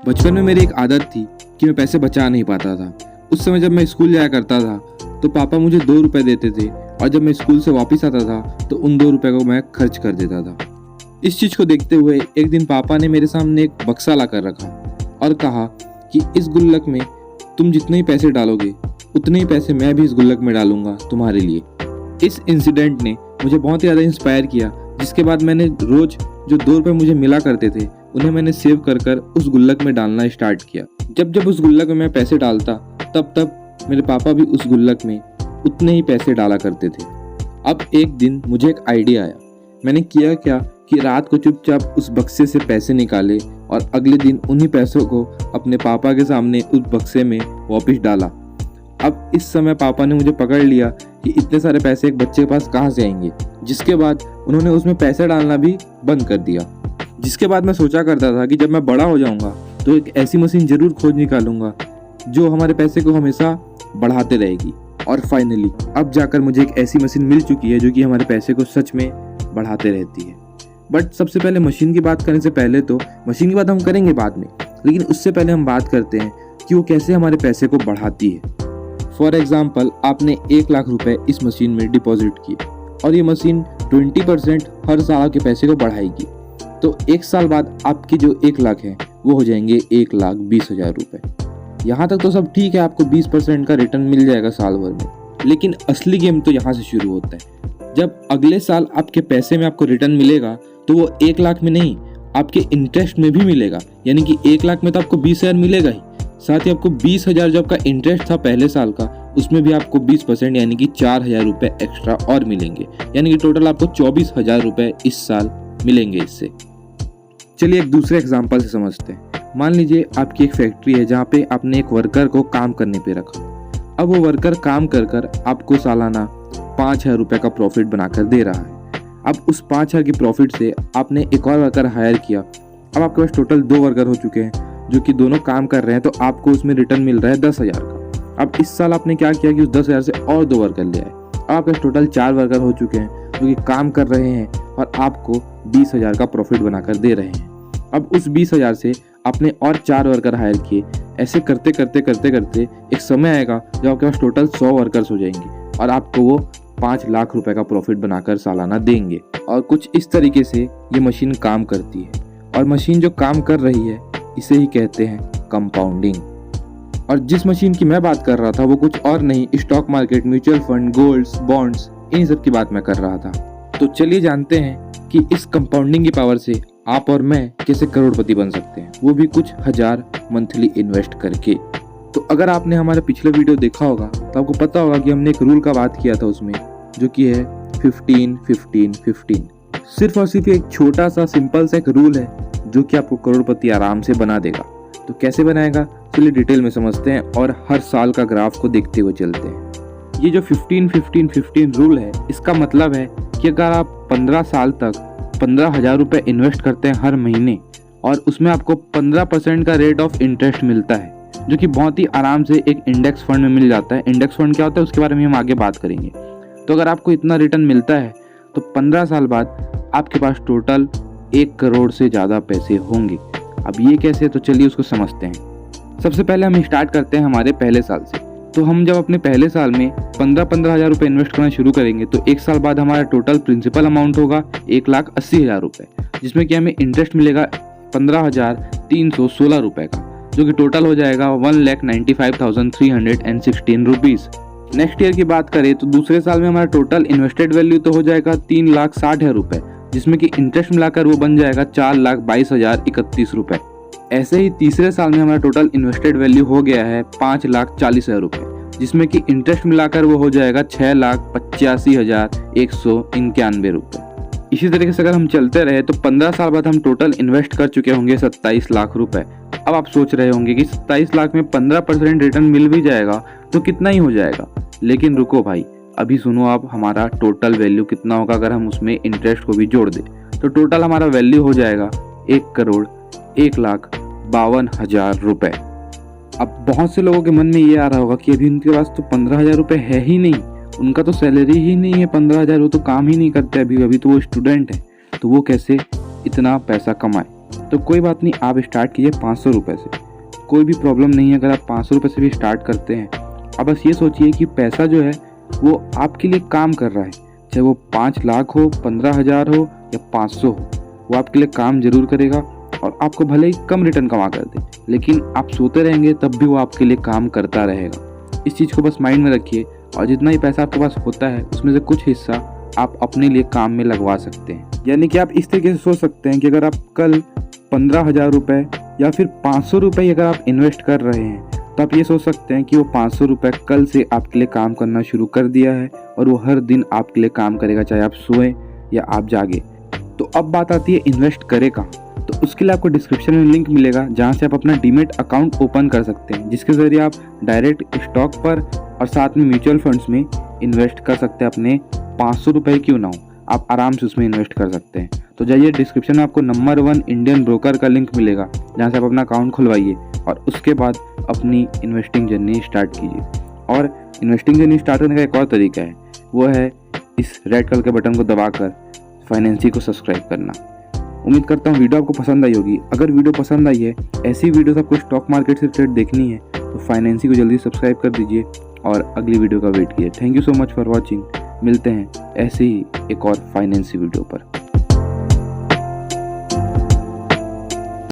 बचपन में मेरी एक आदत थी कि मैं पैसे बचा नहीं पाता था। उस समय जब मैं स्कूल जाया करता था तो पापा मुझे 2 रुपए देते थे और जब मैं स्कूल से वापस आता था तो उन 2 रुपए को मैं खर्च कर देता था। इस चीज़ को देखते हुए एक दिन पापा ने मेरे सामने एक बक्सा ला कर रखा और कहा कि इस गुल्लक में तुम जितने ही पैसे डालोगे उतने ही पैसे मैं भी इस गुल्लक में डालूंगा तुम्हारे लिए। इस इंसिडेंट ने मुझे बहुत ज़्यादा इंस्पायर किया, जिसके बाद मैंने रोज़ जो 2 रुपए मुझे मिला करते थे उन्हें मैंने सेव कर कर उस गुल्लक में डालना स्टार्ट किया। जब जब उस गुल्लक में मैं पैसे डालता तब तब मेरे पापा भी उस गुल्लक में उतने ही पैसे डाला करते थे। अब एक दिन मुझे एक आइडिया आया। मैंने किया क्या कि रात को चुपचाप उस बक्से से पैसे निकाले और अगले दिन उन्हीं पैसों को अपने पापा के सामने उस बक्से में वापस डाला। अब इस समय पापा ने मुझे पकड़ लिया कि इतने सारे पैसे एक बच्चे के पास कहाँ से आएंगे, जिसके बाद उन्होंने उसमें पैसे डालना भी बंद कर दिया। जिसके बाद मैं सोचा करता था कि जब मैं बड़ा हो जाऊंगा तो एक ऐसी मशीन जरूर खोज निकालूंगा जो हमारे पैसे को हमेशा बढ़ाते रहेगी। और फाइनली अब जाकर मुझे एक ऐसी मशीन मिल चुकी है जो कि हमारे पैसे को सच में बढ़ाते रहती है। बट सबसे पहले मशीन की बात करने से पहले तो मशीन की बात हम करेंगे बाद में, लेकिन उससे पहले हम बात करते हैं कि वो कैसे हमारे पैसे को बढ़ाती है। फॉर एग्जाम्पल, आपने 1 लाख रुपए इस मशीन में डिपॉजिट किए और ये मशीन 20% हर साल के पैसे को बढ़ाएगी। तो 1 साल बाद आपके जो 1 लाख है वो हो जाएंगे 1,20,000 रुपए। यहाँ तक तो सब ठीक है, आपको 20% का रिटर्न मिल जाएगा साल भर में। लेकिन असली गेम तो यहाँ से शुरू होता है। जब अगले साल आपके पैसे में आपको रिटर्न मिलेगा तो वो 1 लाख में नहीं, आपके इंटरेस्ट में भी मिलेगा। यानी कि 1 लाख में तो आपको 20,000 मिलेगा ही, साथ ही आपको 20,000 जो आपका इंटरेस्ट था पहले साल का उसमें भी आपको 20% यानी कि 4,000 रुपये एक्स्ट्रा और मिलेंगे। यानी कि टोटल आपको 24,000 रुपये इस साल मिलेंगे इससे। चलिए एक दूसरे एग्जांपल से समझते हैं। मान लीजिए आपकी एक फैक्ट्री है जहाँ पे आपने एक वर्कर को काम करने पे रखा। अब वो वर्कर काम कर कर आपको सालाना 5,000 रुपये का प्रॉफिट बनाकर दे रहा है। अब उस 5,000 की प्रॉफिट से आपने एक और वर्कर हायर किया। अब आपके पास टोटल 2 वर्कर हो चुके हैं जो कि दोनों काम कर रहे हैं, तो आपको उसमें रिटर्न मिल रहा है 10,000 का। अब इस साल आपने क्या किया कि उस 10,000 से और 2 वर्कर ले आए। अब आपके पास टोटल 4 वर्कर हो चुके हैं जो कि काम कर रहे हैं और आपको 20,000 का प्रॉफिट बनाकर दे रहे हैं। अब उस 20,000 से आपने और 4 वर्कर हायर किए। ऐसे करते करते करते करते एक समय आएगा जब आपके पास टोटल 100 वर्कर्स हो जाएंगे और आपको वो 5 लाख रुपए का प्रॉफिट बनाकर सालाना देंगे। और कुछ इस तरीके से ये मशीन काम करती है। और मशीन जो काम कर रही है इसे ही कहते हैं कंपाउंडिंग। और जिस मशीन की मैं बात कर रहा था वो कुछ और नहीं, stock market, mutual fund, golds, bonds, इन सब की बात मैं कर रहा था। तो चलिए जानते हैं कि इस कंपाउंडिंग की पावर से आप और मैं कैसे करोड़पति बन सकते हैं, वो भी कुछ हजार मंथली इन्वेस्ट करके। तो अगर आपने हमारा पिछला वीडियो देखा होगा तो आपको पता होगा कि हमने एक रूल का बात किया था उसमें, जो कि है 15-15-15। सिर्फ और सिर्फ एक छोटा सा सिंपल सा एक रूल है जो कि आपको करोड़पति आराम से बना देगा। तो कैसे बनाएगा, चलिए डिटेल में समझते हैं और हर साल का ग्राफ को देखते हुए चलते हैं। ये जो 15-15-15 रूल है, इसका मतलब है कि अगर आप 15 साल तक 15,000 रुपये इन्वेस्ट करते हैं हर महीने और उसमें आपको 15% का रेट ऑफ इंटरेस्ट मिलता है, जो कि बहुत ही आराम से एक इंडेक्स फंड में मिल जाता है। इंडेक्स फंड क्या होता है उसके बारे में हम आगे बात करेंगे। तो अगर आपको इतना रिटर्न मिलता है तो 15 साल बाद आपके पास टोटल 1 करोड़ से ज़्यादा पैसे होंगे। अब ये कैसे, तो चलिए उसको समझते हैं। सबसे पहले हम स्टार्ट करते हैं हमारे पहले साल से। तो हम जब अपने पहले साल में 15,000 रुपये इन्वेस्ट करना शुरू करेंगे तो 1 साल बाद हमारा टोटल प्रिंसिपल अमाउंट होगा 1,80,000 रुपये, जिसमें कि हमें इंटरेस्ट मिलेगा 15,316 रुपये का, जो कि टोटल हो जाएगा 1,95,316 रुपीज़। नेक्स्ट ईयर की बात करें तो दूसरे साल में हमारा टोटल इन्वेस्टेड वैल्यू तो हो जाएगा 3,60,000 रुपये, जिसमें कि इंटरेस्ट मिलाकर वो बन जाएगा 4,22,031 रुपये। ऐसे ही तीसरे साल में हमारा टोटल इन्वेस्टेड वैल्यू हो गया है 5,40,000 रुपये, जिसमें कि इंटरेस्ट मिलाकर वो हो जाएगा 6,85,191 रुपये। इसी तरीके से अगर हम चलते रहे तो 15 साल बाद हम टोटल इन्वेस्ट कर चुके होंगे 27 लाख रुपए। अब आप सोच रहे होंगे कि 27 लाख में 15% रिटर्न मिल भी जाएगा तो कितना ही हो जाएगा। लेकिन रुको भाई, अभी सुनो आप हमारा टोटल वैल्यू कितना होगा अगर हम उसमें इंटरेस्ट को भी जोड़ दें। तो टोटल हमारा वैल्यू हो जाएगा 1,01,52,000 रुपये। अब बहुत से लोगों के मन में ये आ रहा होगा कि अभी उनके पास तो 15,000 रुपये है ही नहीं, उनका तो सैलरी ही नहीं है 15,000, वो तो काम ही नहीं करते अभी तो वो स्टूडेंट है, तो वो कैसे इतना पैसा कमाए। तो कोई बात नहीं, आप स्टार्ट कीजिए 500 रुपये से। कोई भी प्रॉब्लम नहीं है अगर आप 500 रुपये से भी स्टार्ट करते हैं। अब बस ये सोचिए कि पैसा जो है वो आपके लिए काम कर रहा है, चाहे वो 5 लाख हो, 15,000 हो या 500 हो, वो आपके लिए काम जरूर करेगा और आपको भले ही कम रिटर्न कमा कर दे, लेकिन आप सोते रहेंगे तब भी वो आपके लिए काम करता रहेगा। इस चीज़ को बस माइंड में रखिए और जितना ही पैसा आपके पास होता है उसमें से कुछ हिस्सा आप अपने लिए काम में लगवा सकते हैं। यानी कि आप इस तरीके से सोच सकते हैं कि अगर आप कल 15,000 रुपये या फिर 500 रुपये अगर आप इन्वेस्ट कर रहे हैं तो आप ये सोच सकते हैं कि वो 500 रुपये कल से आपके लिए काम करना शुरू कर दिया है और वो हर दिन आपके लिए काम करेगा, चाहे आप सोएं या आप जागे। तो अब बात आती है इन्वेस्ट करे का। तो उसके लिए आपको डिस्क्रिप्शन में लिंक मिलेगा जहाँ से आप अपना डीमेट अकाउंट ओपन कर सकते हैं, जिसके ज़रिए आप डायरेक्ट स्टॉक पर और साथ में म्यूचुअल फंड्स में इन्वेस्ट कर सकते हैं। अपने 500 रुपये क्यों ना हो, आप आराम से उसमें इन्वेस्ट कर सकते हैं। तो जाइए, डिस्क्रिप्शन में आपको नंबर 1 इंडियन ब्रोकर का लिंक मिलेगा जहाँ से आप अपना अकाउंट खुलवाइए और उसके बाद अपनी इन्वेस्टिंग जर्नी स्टार्ट कीजिए। और इन्वेस्टिंग जर्नी स्टार्ट करने का एक और तरीका है, वो है इस रेड कलर के बटन को दबाकर फाइनेंसी को सब्सक्राइब करना। उम्मीद करता हूँ वीडियो आपको पसंद आई होगी। अगर वीडियो पसंद आई है, ऐसी वीडियोस आपको स्टॉक मार्केट से रिलेटेड देखनी है, तो फाइनेंसी को जल्दी सब्सक्राइब कर दीजिए और अगली वीडियो का वेट कीजिए। Thank you so much for watching. मिलते हैं ऐसे ही एक और फाइनेंसी वीडियो पर।